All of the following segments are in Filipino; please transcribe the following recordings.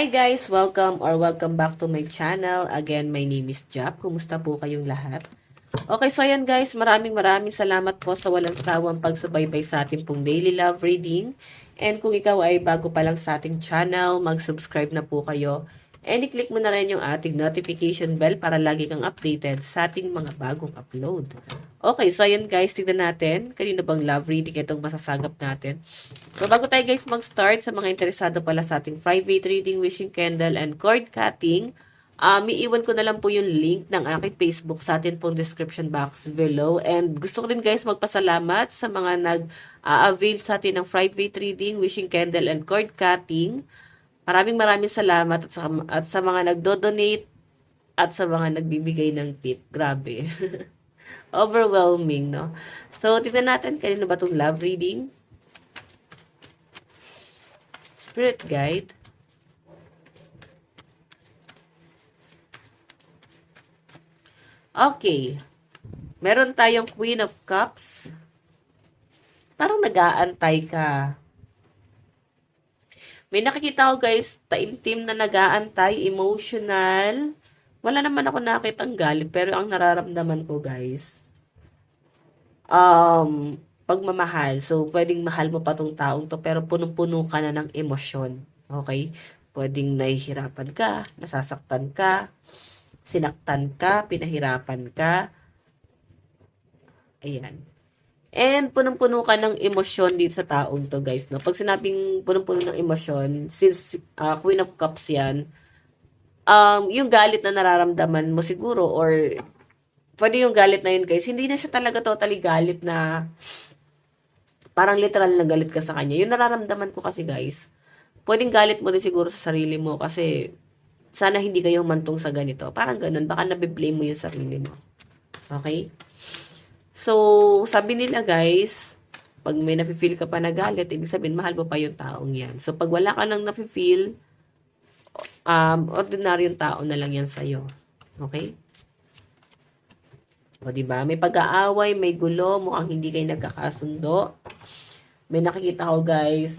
Hi guys! Welcome back to my channel. Again, my name is Jap. Kumusta po kayong lahat? Okay, so ayan guys, maraming salamat po sa walang sawang pagsubaybay sa ating pong daily love reading. And kung ikaw ay bago pa lang sa ating channel, mag-subscribe na po kayo. And i-click mo na rin yung ating notification bell para lagi kang updated sa ating mga bagong upload. Okay, so ayan guys, tignan natin. Kanino bang love reading itong masasagap natin? So bago tayo guys mag-start, sa mga interesado pala sa ating 5-8 reading, wishing candle, and cord cutting, iiwan ko na lang po yung link ng aking Facebook sa atin pong description box below. And gusto ko rin guys magpasalamat sa mga nag-avail sa atin ng 5-8 reading, wishing candle, and cord cutting. Maraming salamat at sa mga nagdo-donate at sa mga nagbibigay ng tip. Grabe. Overwhelming, no? So, tignan natin kanino ba itong love reading. Spirit guide. Okay. Meron tayong Queen of Cups. Parang nag-aantay ka. May nakikita ko guys, taimtim na nag-aantay, emotional. Wala naman ako nakitang galit, pero ang nararamdaman ko guys, pagmamahal. So, pwedeng mahal mo pa tong taong to, pero punong-puno ka na ng emosyon. Okay? Pwedeng nahihirapan ka, nasasaktan ka, sinaktan ka, pinahirapan ka. Ayan. And punong-puno ka ng emosyon dito sa taong to, guys. No? Pag sinabing punong-puno ng emosyon, since Queen of Cups yan, yung galit na nararamdaman mo siguro, or pwede yung galit na yun, guys, hindi na siya talaga totally galit na parang literal na galit ka sa kanya. Yung nararamdaman ko kasi, guys, pwedeng galit mo rin siguro sa sarili mo kasi sana hindi kayo humantong sa ganito. Parang ganun. Baka nabiblame mo yung sarili mo. Okay? So, sabi nila guys, pag may nafe-feel ka pa na galit, ibig sabihin, mahal mo pa yung taong yan. So, pag wala ka nang nafe-feel, ordinaryong tao na lang yan sa'yo. Okay? O, diba? May pag-aaway, may gulo, mukhang hindi kayo nagkakasundo. May nakikita ko guys,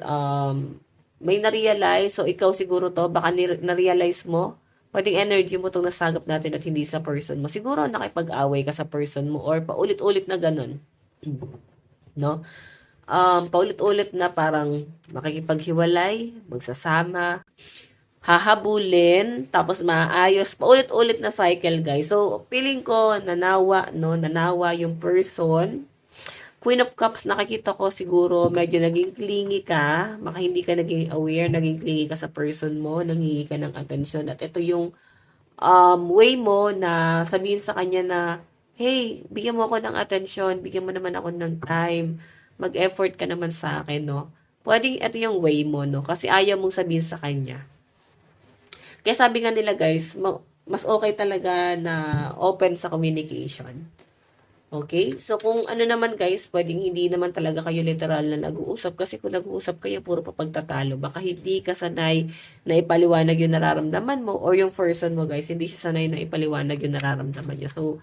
may na-realize, so ikaw siguro to, baka na-realize mo, pwedeng energy mo itong nasagap natin at hindi sa person mo. Siguro nakipag-away ka sa person mo or paulit-ulit na ganun. No? Paulit-ulit na parang makikipaghiwalay, magsasama, hahabulin, tapos maayos, paulit-ulit na cycle, guys. So, feeling ko, nanawa yung person. Queen of Cups, nakikita ko siguro medyo naging clingy ka, maka hindi ka naging aware, naging clingy ka sa person mo, nanghingi ka ng attention. At ito yung way mo na sabihin sa kanya na, hey, bigyan mo ako ng attention, bigyan mo naman ako ng time, mag-effort ka naman sa akin, no? Pwedeng ito yung way mo, no? Kasi ayaw mong sabihin sa kanya. Kaya sabi nga nila guys, mas okay talaga na open sa communication. Okay? So, kung ano naman guys, pwedeng hindi naman talaga kayo literal na nag-uusap. Kasi kung nag-uusap kayo, puro pa pagtatalo. Baka hindi ka sanay na ipaliwanag yung nararamdaman mo or yung person mo guys, hindi siya sanay na ipaliwanag yung nararamdaman niya. So,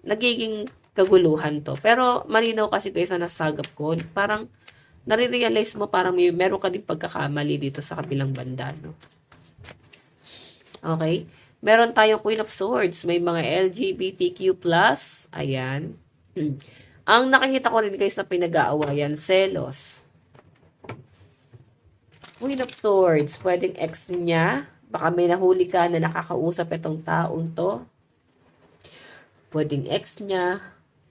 nagiging kaguluhan to. Pero, malinaw kasi guys na nasagap ko. Parang, nare-realize mo parang meron ka din pagkakamali dito sa kabilang banda, no? Okay? Meron tayong Queen of Swords. May mga LGBTQ+. Ayan. Ang nakikita ko rin guys na pinag-aawayan, selos. Queen of Swords. Pwedeng ex niya. Baka may nahuli ka na nakakausap itong taong to. Pwedeng ex niya.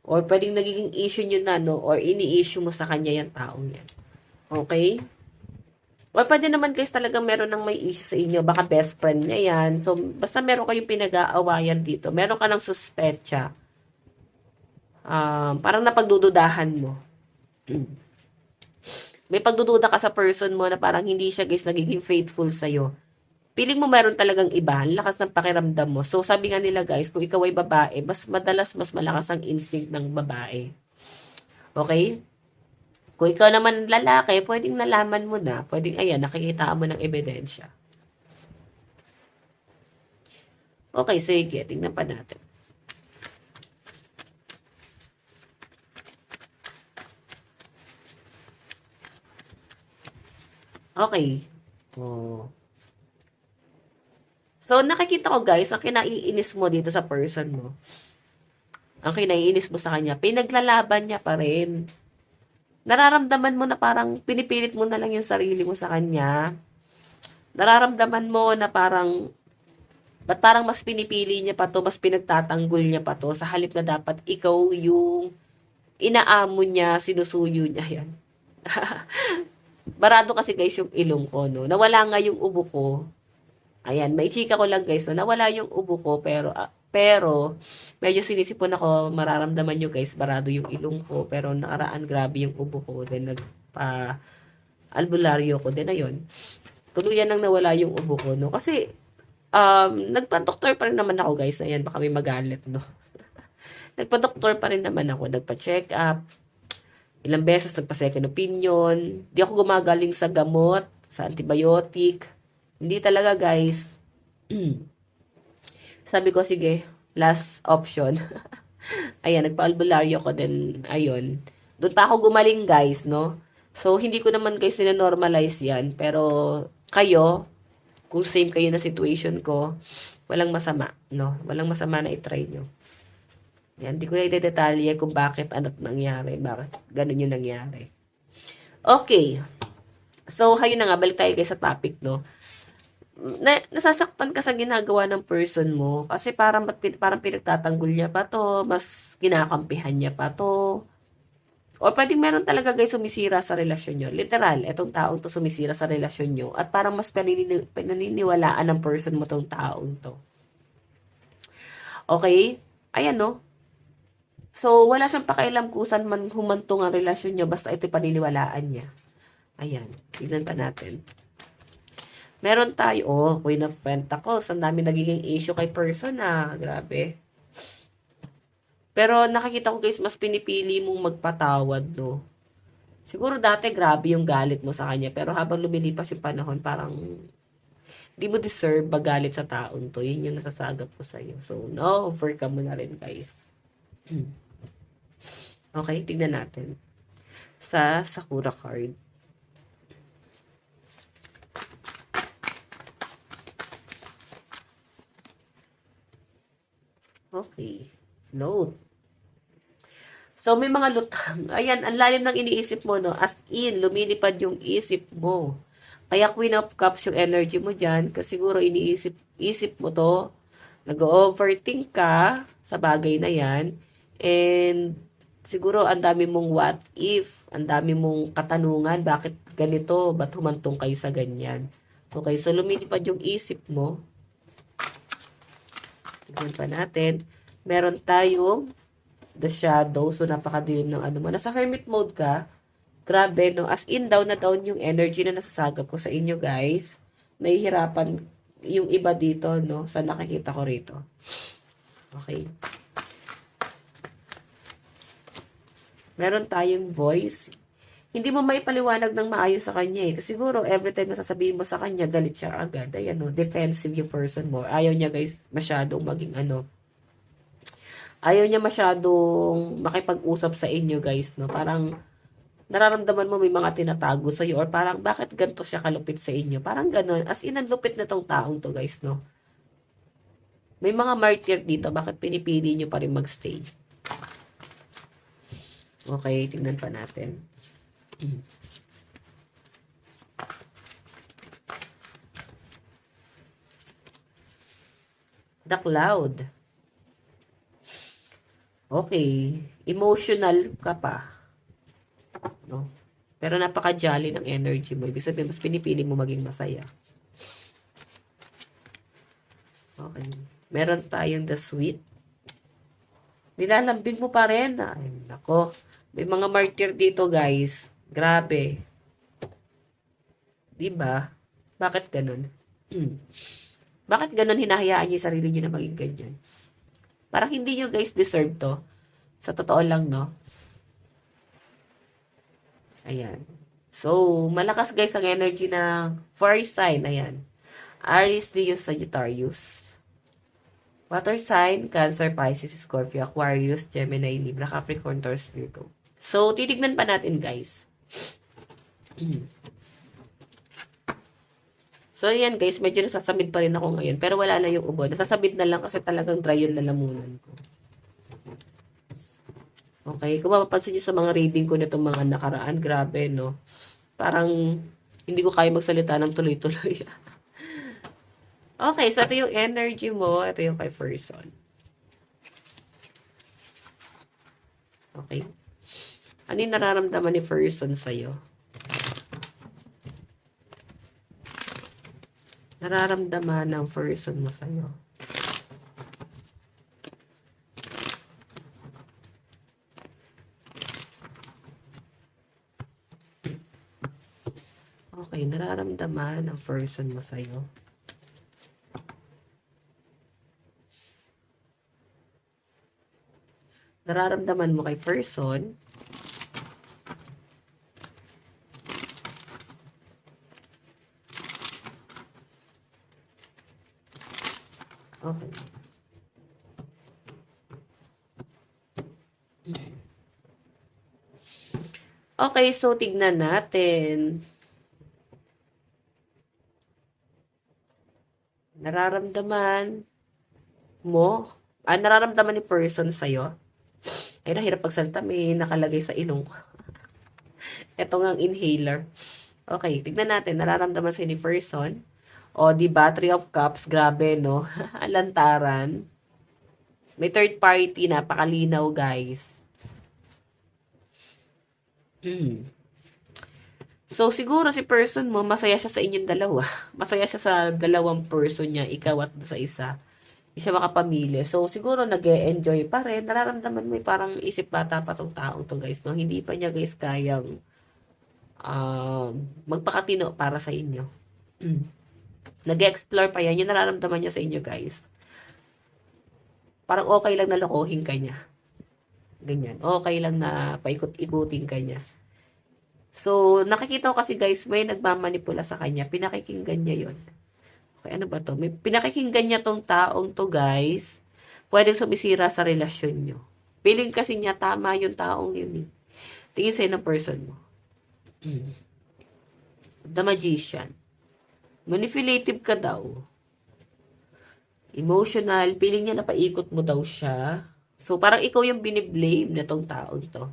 Or pwedeng nagiging issue nyo na, no? Or ini-issue mo sa kanya yung taong yan. Okay? O pwede naman guys talagang meron ng may issue sa inyo. Baka best friend niya yan. So, basta meron kayong pinag-aawayan dito. Meron ka ng suspecha. Parang napagdududahan mo. May pagdududa ka sa person mo na parang hindi siya guys nagiging faithful sa'yo. Piling mo meron talagang iba. Lakas ng pakiramdam mo. So, sabi nga nila guys, kung ikaw ay babae, mas malakas ang instinct ng babae. Okay? Kung ikaw naman lalaki, pwedeng nalaman mo na. Pwedeng, ayan, nakikita mo ng ebidensya. Okay, sige. Tingnan pa natin. Okay. Oh. So, nakikita ko guys, ang kinaiinis mo dito sa person mo, ang kinaiinis mo sa kanya, pinaglalaban niya pa rin. Nararamdaman mo na parang pinipilit mo na lang yung sarili mo sa kanya. Nararamdaman mo na parang, ba't parang mas pinipili niya pa to, mas pinagtatanggol niya pa to, sa halip na dapat ikaw yung inaamo niya, sinusuyo niya yan. Barado kasi guys yung ilong ko, no? Nawala nga yung ubo ko. Ayan, may chika ko lang guys, no? Nawala yung ubo ko, pero medyo sinisipon ako, mararamdaman nyo guys, barado yung ilong ko, pero nakaraan grabe yung ubo ko, then nagpa albularyo ko, din ayun. Tuluyan nang nawala yung ubo ko, no? Kasi, nagpa-doktor pa rin naman ako guys, ayan, baka may magalit, no? Nagpa-doktor pa rin naman ako, nagpa-check up, ilang beses nagpa-second opinion, di ako gumagaling sa gamot, sa antibiotic, hindi talaga guys. Sabi ko, sige, last option. Ayan, nagpa-albularyo ko din, ayun. Doon pa ako gumaling guys, no? So, hindi ko naman guys nina-normalize yan, pero kayo, kung same kayo na situation ko, walang masama, no? Walang masama na itry nyo. Yan, hindi ko na itedetalye kung bakit ano't nangyari, bakit ganun yung nangyari. Okay. So, hayo na nga, balik tayo guys sa topic, no? Nasasaktan ka sa ginagawa ng person mo kasi parang pinagtatanggol niya pa to, mas kinakampihan niya pa to. O pwedeng meron talaga guys sumisira sa relasyon nyo. Literal, etong taong to sumisira sa relasyon nyo at parang mas paniniwalaan ng person mo tong taong to. Okay? Ayan no. So, wala siyang pakialam kung saan man humantong ang relasyon nyo basta ito'y paniniwalaan niya. Ayan. Tignan pa natin. Meron tayo, Queen of Pentacles. Ang dami nagiging issue kay person grabe. Pero nakikita ko guys, mas pinipili mong magpatawad, no? Siguro dati grabe yung galit mo sa kanya. Pero habang lumilipas yung panahon, parang di mo deserve magalit sa taon to. Yun yung nasasagap ko sa'yo. So, no, overcome mo na rin guys. Okay, tignan natin. Sa Sakura card. Okay. Note. So, may mga lutang. Ayan, ang lalim ng iniisip mo, no? As in, lumilipad yung isip mo. Kaya Queen of Cups yung energy mo dyan. Kasi siguro isip mo to. Nag-overthink ka sa bagay na yan. And, siguro, ang dami mong what if. Ang dami mong katanungan. Bakit ganito? Ba't humantong kayo sa ganyan? Okay, so lumilipad yung isip mo. Tignan pa natin. Meron tayong The Shadow. So, napakadilim ng ano mo. Nasa hermit mode ka. Grabe, no? As in, down na down yung energy na nasasagap ko sa inyo, guys. Nahihirapan yung iba dito, no? Sa nakikita ko rito. Okay. Meron tayong voice. Hindi mo maipaliwanag ng maayos sa kanya eh. Kasi siguro, every time na sasabihin mo sa kanya, galit siya agad. Ayan, no? Defensive yung person mo. Ayaw niya, guys, masyadong maging ano. Ayaw niya masyadong makipag-usap sa inyo, guys, no? Parang, nararamdaman mo may mga tinatago sa iyo or parang, bakit ganito siya kalupit sa inyo? Parang ganun. As in, ang lupit na tong taong to, guys, no? May mga martyr dito. Bakit pinipili niyo pa rin magstay? Okay, tingnan pa natin. The Cloud. Okay. Emotional ka pa. No? Pero napaka-jolly ng energy mo. Ibig sabihin, mas pinipili mo maging masaya. Okay. Meron tayong The Sweet. Nilalambing mo pa rin. Ay, nako. May mga martyr dito, guys. Grabe. Diba? Bakit ganun? Bakit ganun hinahayaan niyo yung sarili niyo na maging ganyan? Parang hindi niyo guys deserve to. Sa totoo lang, no? Ayan. So, malakas guys ang energy ng fire sign. Ayan. Aries, Leo, Sagittarius. Water sign, Cancer, Pisces, Scorpio, Aquarius, Gemini, Libra, Capricorn, Taurus, Virgo. So, titignan pa natin guys. So, ayan guys, medyo nasasamid pa rin ako ngayon. Pero wala na yung ubo. Nasasamid na lang kasi talagang dry yung lalamunan ko. Okay, kung mapapansin nyo sa mga reading ko nitong mga nakaraan, grabe, no? Parang hindi ko kaya magsalita ng tuloy-tuloy. Okay, so ito yung energy mo. Ito yung kay person. Okay. Ano yung nararamdaman ni person sa'yo? Nararamdaman ng person mo sa'yo. Okay, nararamdaman ng person mo sa'yo. Nararamdaman mo kay person. Okay. Okay, so tignan natin. Nararamdaman mo, nararamdaman ni person sa'yo. Ay, nahirap pagsalita, may nakalagay sa ilong ko. Ito nga ang inhaler. Okay, tignan natin, nararamdaman sa'yo ni person. O, di ba, Three of Cups, grabe, no? Lantaran. May third party, napakalinaw, guys. So, siguro si person mo, masaya siya sa inyong dalawa. Masaya siya sa dalawang person niya, ikaw at sa isa. Hindi siya makapamili. So, siguro nag-e-enjoy pa rin. Nararamdaman mo parang isip bata pa tong taong to, guys. No? Hindi pa niya, guys, kayang magpakatino para sa inyo. Nag-explore pa yan. Yung nararamdaman niya sa inyo, guys. Parang okay lang na lokohin ka niya. Ganyan. Okay lang na paikot-ikutin ka niya. So, nakikita ko kasi, guys, may nagmamanipula sa kanya. Pinakikinggan niya yon. Okay, ano ba to? May pinakikinggan niya tong taong to, guys. Pwedeng sumisira sa relasyon nyo. Feeling kasi niya tama yung taong yun eh. Tingin sa'yo ng person mo. The Magician. Manipulative ka daw. Emotional. Feeling niya napaikot mo daw siya. So, parang ikaw yung biniblame na tong taong to.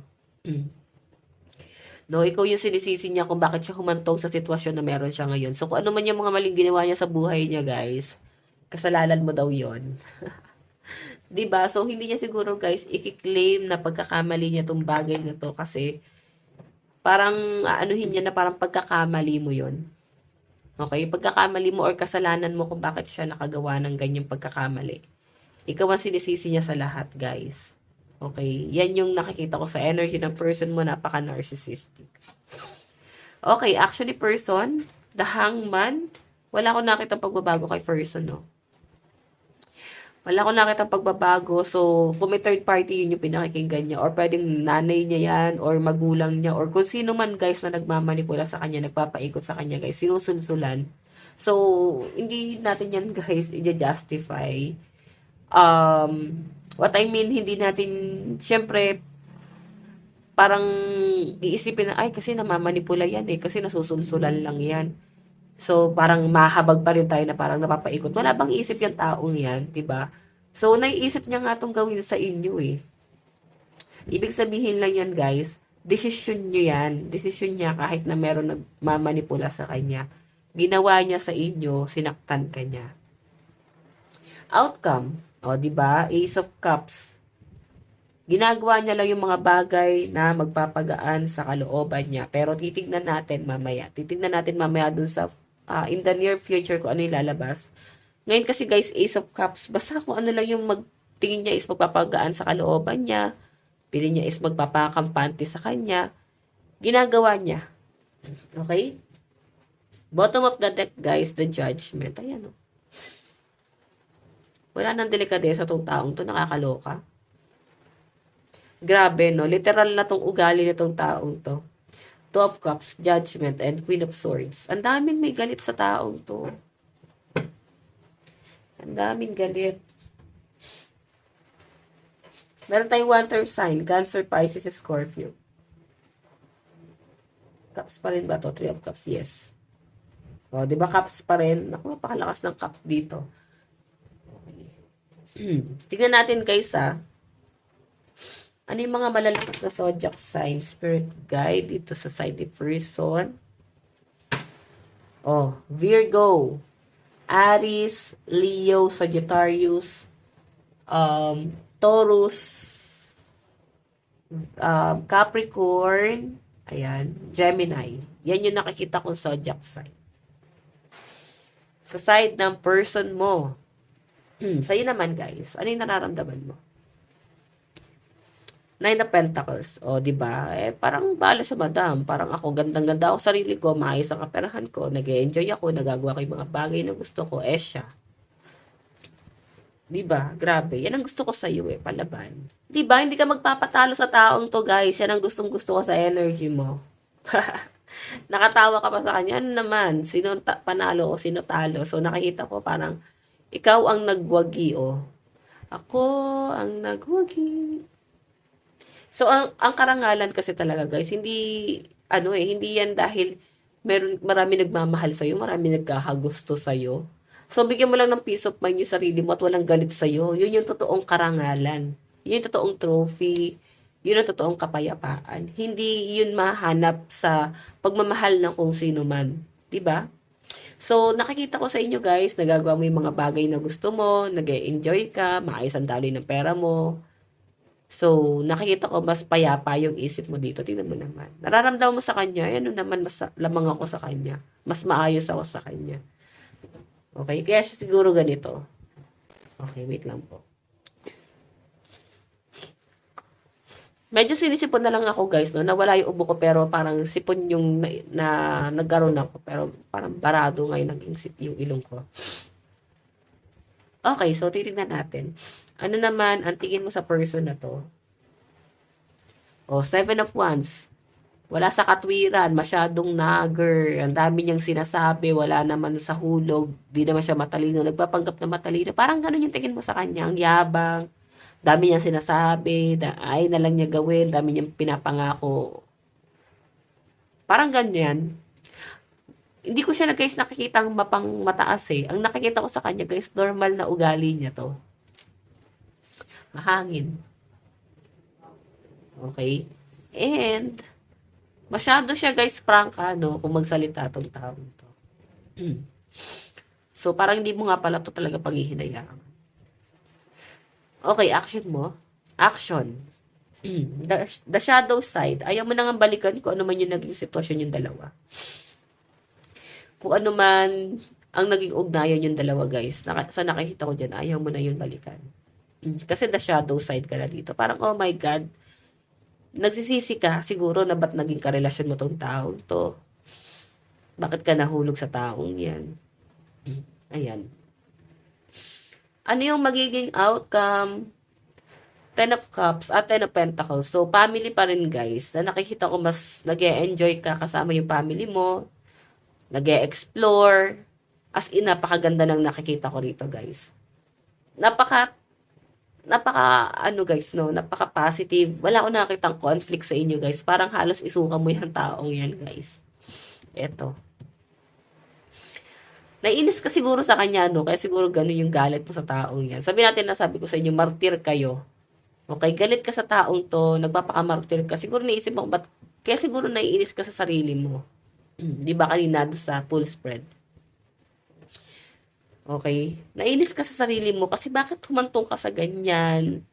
No, ikaw yung sinisisi niya kung bakit siya humantong sa sitwasyon na meron siya ngayon. So, kung ano man yung mga maling ginawa niya sa buhay niya, guys, kasalanan mo daw yon. 'Di ba? So, hindi niya siguro, guys, i-claim na pagkakamali niya tong bagay na to kasi parang aanuhin niya na parang pagkakamali mo yon. Okay? Pagkakamali mo or kasalanan mo kung bakit siya nakagawa ng ganyang pagkakamali. Ikaw ang sinisisi niya sa lahat, guys. Okay, yan yung nakikita ko sa energy ng person mo, napaka-narcissistic. Okay, actually person, the hangman, wala akong nakita pagbabago kay person, no? Wala akong nakita pagbabago, so kung may third party, yun yung pinakikinggan niya, or pwedeng nanay niya yan, or magulang niya, or kung sino man, guys, na nagmamanipula sa kanya, nagpapaikot sa kanya, guys, sinusulsulan. So, hindi natin yan, guys, i-justify. What I mean, hindi natin, syempre, parang iisipin na, ay, kasi namamanipula yan eh, kasi nasusulsulan lang yan. So, parang mahabag pa rin tayo na parang napapaikot. Wala bang isip yung taong yan, di ba? So, naiisip niya nga itong gawin sa inyo eh. Ibig sabihin lang yan, guys, desisyon nyo yan. Desisyon niya kahit na meron nagmamanipula sa kanya. Ginawa niya sa inyo, sinaktan ka niya. Outcome, o, di ba? Ace of Cups. Ginagawa niya lang yung mga bagay na magpapagaan sa kalooban niya. Pero titignan natin mamaya. Titignan natin mamaya dun sa in the near future kung ano yung lalabas. Ngayon kasi, guys, Ace of Cups, basta kung ano lang yung tingin niya is magpapagaan sa kalooban niya. Pili niya is magpapakampante sa kanya. Ginagawa niya. Okay? Bottom of the deck, guys, the Judgment. Ayan, o. Wala nang delikadesa tong taong to, nakakaloka. Grabe, no? Literal na tong ugali nitong taong to. Two of Cups, Judgment, and Queen of Swords. Ang daming may galit sa taong to. Ang daming galit. Meron tayong water sign, Cancer, Pisces, Scorpio. Cups pa rin ba to? Three of Cups, yes. O, di ba cups pa rin? Naku, napakalakas ng cup dito. Tingnan natin guys ano yung mga malalakas na zodiac sign, spirit guide dito sa side ni person. Oh, Virgo, Aries, Leo, Sagittarius, Taurus, Capricorn, ayan, Gemini. Yan yung nakikita kong zodiac sign. Sa side ng person mo, sa'yo naman guys, ano yung nararamdaman mo? Nine of Pentacles. O, di ba? Parang bala sa madam. Parang ako, gandang-ganda ako sarili ko, maayos ang kaperahan ko, nag-enjoy ako, nagagawa ko yung mga bagay na gusto ko. Siya. Di ba? Grabe. Yan ang gusto ko sa iyo palaban. Di ba? Hindi ka magpapatalo sa taong to, guys. Yan ang gustong-gusto ko sa energy mo. Nakatawa ka pa sa kanya. Ano naman? Sino panalo o sino talo? So, nakikita ko parang, ikaw ang nagwagi, oh. Ako ang nagwagi. So, ang karangalan kasi talaga, guys, hindi, hindi yan dahil marami nagmamahal sa'yo, marami nagkakagusto sa'yo. So, bigyan mo lang ng peace of mind yung sarili mo at walang galit sa'yo. Yun yung totoong karangalan. Yun yung totoong trophy. Yun ang totoong kapayapaan. Hindi yun mahanap sa pagmamahal ng kung sino man. 'Di ba? So, nakikita ko sa inyo guys, nagagawa mo yung mga bagay na gusto mo, nag-enjoy ka, maayos ang daloy ng pera mo. So, nakikita ko mas payapa yung isip mo dito. Tingnan mo naman. Nararamdaman mo sa kanya, ano naman, mas lamang ako sa kanya. Mas maayos ako sa kanya. Okay? Kaya siya siguro ganito. Okay, wait lang po. Medyo sinisipon na lang ako guys, no? Nawala yung ubo ko pero parang sipon yung nagkaroon ako. Pero parang barado ngayon naging yung ilong ko. Okay, so titignan natin. Ano naman ang tingin mo sa person na to? Oh, Seven of Wands. Wala sa katwiran, masyadong nagger. Ang dami niyang sinasabi, wala naman sa hulog. Di naman siya matalino, nagpapanggap na matalino. Parang ganun yung tingin mo sa kanya, ang yabang. Dami niyang sinasabi, ay na lang niya gawin, dami niyang pinapangako. Parang ganyan. Hindi ko siya guys nakikita ang mapang mataas eh. Ang nakikita ko sa kanya guys, normal na ugali niya to. Mahangin. Okay? And, masyado siya guys prangka, no? Kung magsalita tong taong to. So, parang hindi mo nga pala to talaga paghihinayaan. Okay, action mo. Action. The shadow side. Ayaw mo nang balikan kung ano man yung naging sitwasyon yung dalawa. Kung ano man ang naging ugnayan yung dalawa guys. Sa nakikita ko dyan, ayaw mo na yung balikan. Kasi the shadow side ka na dito. Parang, oh my God, nagsisisi ka siguro na ba't naging karelasyon mo tong taong to? Bakit ka nahulog sa taong yan? Ayan. Ano yung magiging outcome? Ten of Cups at Ten of Pentacles. So, family pa rin guys. Na nakikita ko mas nag-e-enjoy ka kasama yung family mo. Nag-e-explore. As in, napakaganda ng nakikita ko rito guys. Napaka guys, no, napaka positive. Wala akong nakitang conflict sa inyo guys. Parang halos isuka mo yung taong yan guys. Eto. Naiinis ka siguro sa kanya, no? Kaya siguro ganun yung galit mo sa taong yan. Sabi natin na sabi ko sa inyo, martir kayo. Okay, galit ka sa taong to, nagpapakamartir ka. Siguro naisip mo, kaya siguro naiinis ka sa sarili mo. Di ba kanina doon sa full spread? Okay? Nainis ka sa sarili mo kasi bakit humantong ka sa ganyan?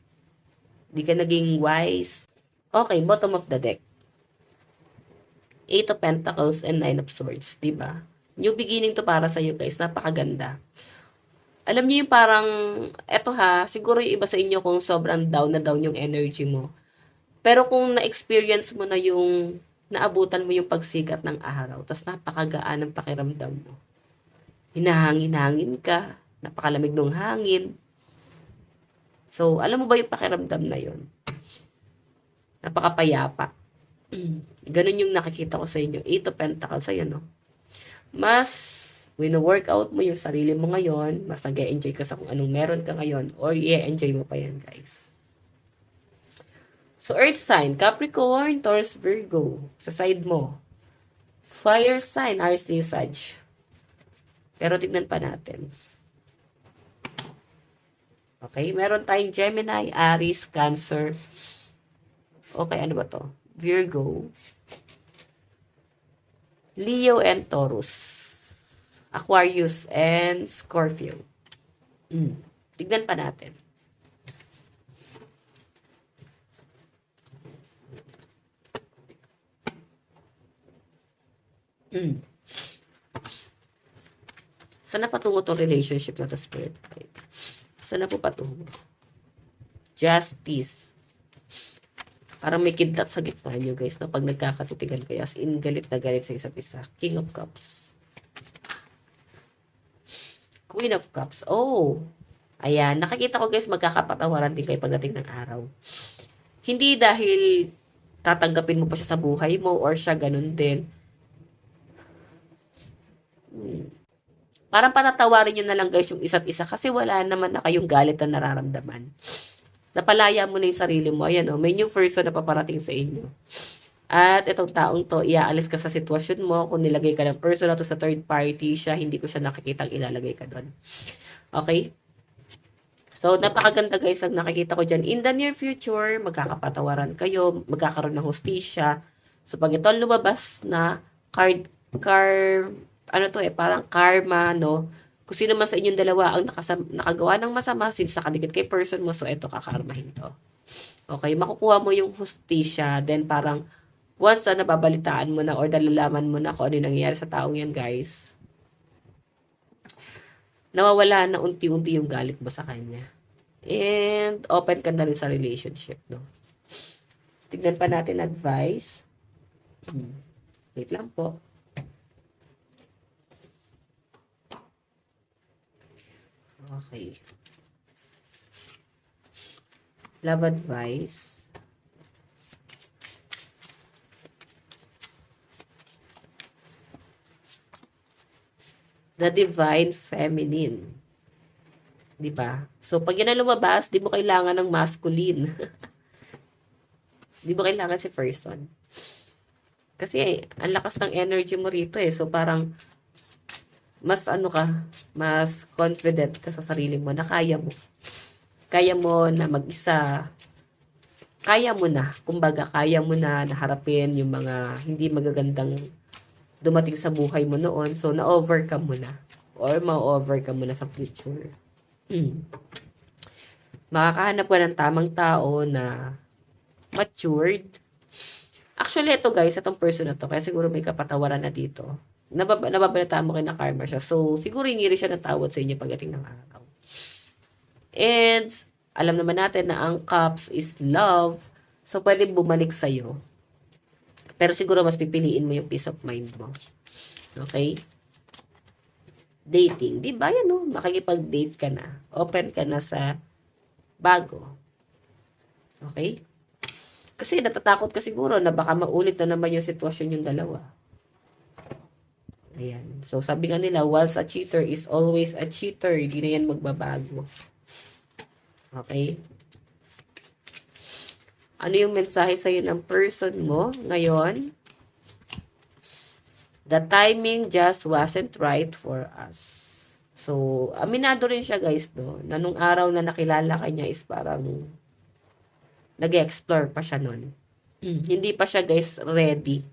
Di ka naging wise. Okay, bottom of the deck. Eight of Pentacles and Nine of Swords, di ba? New beginning to para sa iyo guys, napakaganda. Alam niyo yung parang, eto siguro yung iba sa inyo kung sobrang down na down yung energy mo. Pero kung na-experience mo na yung, naabutan mo yung pagsikat ng araw, tapos napakagaan ng pakiramdam mo. Hinahangin-hangin ka, napakalamig ng hangin. So, alam mo ba yung pakiramdam na yon? Napakapayapa. Ganun yung nakikita ko sa inyo. Eight of Pentacles, ayan no? Mas, wino-workout mo yung sarili mo ngayon, mas nag-e-enjoy ka sa kung anong meron ka ngayon, or i-enjoy mo pa yan, guys. So, Earth sign, Capricorn, Taurus, Virgo, sa side mo. Fire sign, Aries, Leo, Sag. Pero tignan pa natin. Okay, meron tayong Gemini, Aries, Cancer. Okay, ano ba to? Virgo, Leo, and Taurus. Aquarius, and Scorpio. Tignan pa natin. Saan na patungo tong relationship na to, Spirit Guide? Saan na po patungo? Justice. Parang may kidlat sa gitna nyo, guys, na pag nagkakatitigan kayo, as in galit na galit sa isa't isa. King of Cups. Queen of Cups. Oh! Ayan, nakikita ko, guys, magkakapatawaran din kayo pagdating ng araw. Hindi dahil tatanggapin mo pa siya sa buhay mo or siya ganun din. Parang patatawarin nyo na lang, guys, yung isa't isa kasi wala naman na kayong galit na nararamdaman. Napalaya mo na yung sarili mo. Ayan, may new person na paparating sa inyo. At itong taong to, iaalis ka sa sitwasyon mo. Kung nilagay ka ng person na to sa third party, siya, hindi ko siya nakikitang ilalagay ka doon. Okay? So, napakaganda, guys, ang nakikita ko dyan. In the near future, magkakapatawaran kayo, magkakaroon ng hustisya. So, pag ito lumabas na parang karma, no? Kung sino man sa inyong dalawa ang nakagawa ng masama, since nakadikit kay person mo, so eto, kakarmahin to. Okay, makukuha mo yung hustisya, then parang, once na nababalitaan mo na or nalalaman mo na kung ano yung nangyayari sa taong yan, guys, nawawala na unti-unti yung galit mo sa kanya. And, open ka na rin sa relationship, no? Tignan pa natin advice. Wait lang po. Okay. Love advice. The Divine Feminine. Di ba? So, pag yan ang lumabas, di mo kailangan ng masculine. Di mo kailangan si person. Kasi, ang lakas ng energy mo rito eh. So, parang, mas mas confident ka sa sarili mo na kaya mo. Kaya mo na mag-isa. Kaya mo na. Kumbaga, kaya mo na naharapin yung mga hindi magagandang dumating sa buhay mo noon. So, na-overcome mo na. Or ma-overcome mo na sa future. Makakahanap ka ng tamang tao na matured. Actually, ito guys, itong person na to, kaya siguro may kapatawaran na dito. Nababalitaan mo kayo na karma siya. So, siguro hingi rin siya ng tawad sa inyo pagdating ng araw. And, alam naman natin na ang cups is love. So, pwede bumalik sa'yo. Pero siguro mas pipiliin mo yung peace of mind mo. Okay? Dating. Di ba yan, no? Makikipag-date ka na. Open ka na sa bago. Okay? Kasi natatakot ka siguro na baka maulit na naman yung sitwasyon yung dalawa. Ayan. So, sabi nga nila, once a cheater is always a cheater. Hindi na yan magbabago. Okay? Ano yung mensahe sa'yo ng person mo ngayon? The timing just wasn't right for us. So, aminado rin siya guys, no? Na nung araw na nakilala ka niya is parang nag-explore pa siya nun. Hindi pa siya guys ready.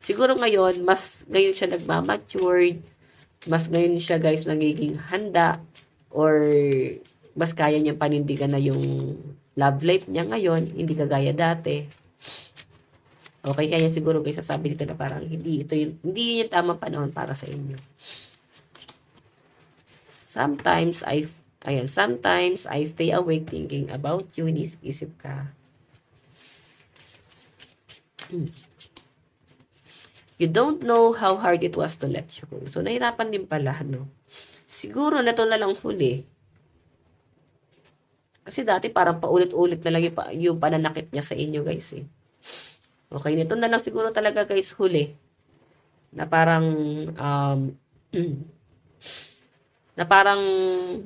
Siguro ngayon, mas ngayon siya nagmamatured, mas ngayon siya guys nagiging handa, or mas kaya niyang panindigan na yung love life niya ngayon, hindi kagaya dati. Okay, kaya siguro guys, sasabi dito na parang hindi yun yung tamang panahon para sa inyo. Sometimes I stay awake thinking about you, inisip ka. You don't know how hard it was to let you go. So, nahirapan din pala, no? Siguro, na to na lang huli. Kasi dati, parang paulit-ulit na lang yung pananakit niya sa inyo, guys, eh. Okay, nito na lang siguro talaga, guys, huli. Na parang,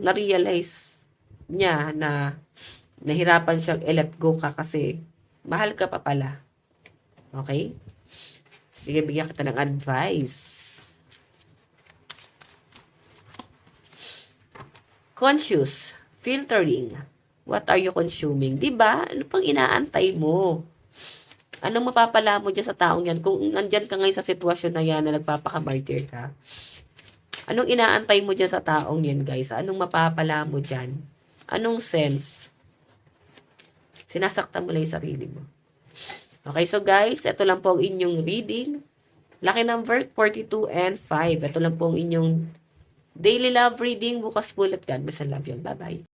na-realize niya na nahirapan siyang i-let go ka kasi mahal ka pa pala. Okay? Sige, bigyan kita ng advice. Conscious. Filtering. What are you consuming? Diba? Ano pang inaantay mo? Anong mapapala mo dyan sa taong yan? Kung nandyan ka ngayon sa sitwasyon na yan na nagpapakamartir ka, anong inaantay mo dyan sa taong yan, guys? Anong mapapala mo dyan? Anong sense? Sinasaktan mo lang yung sarili mo. Okay, so guys, ito lang po ang inyong reading. Lucky number 42 and 5. Ito lang po ang inyong daily love reading. Bukas po ulit. God bless and love you. Bye-bye.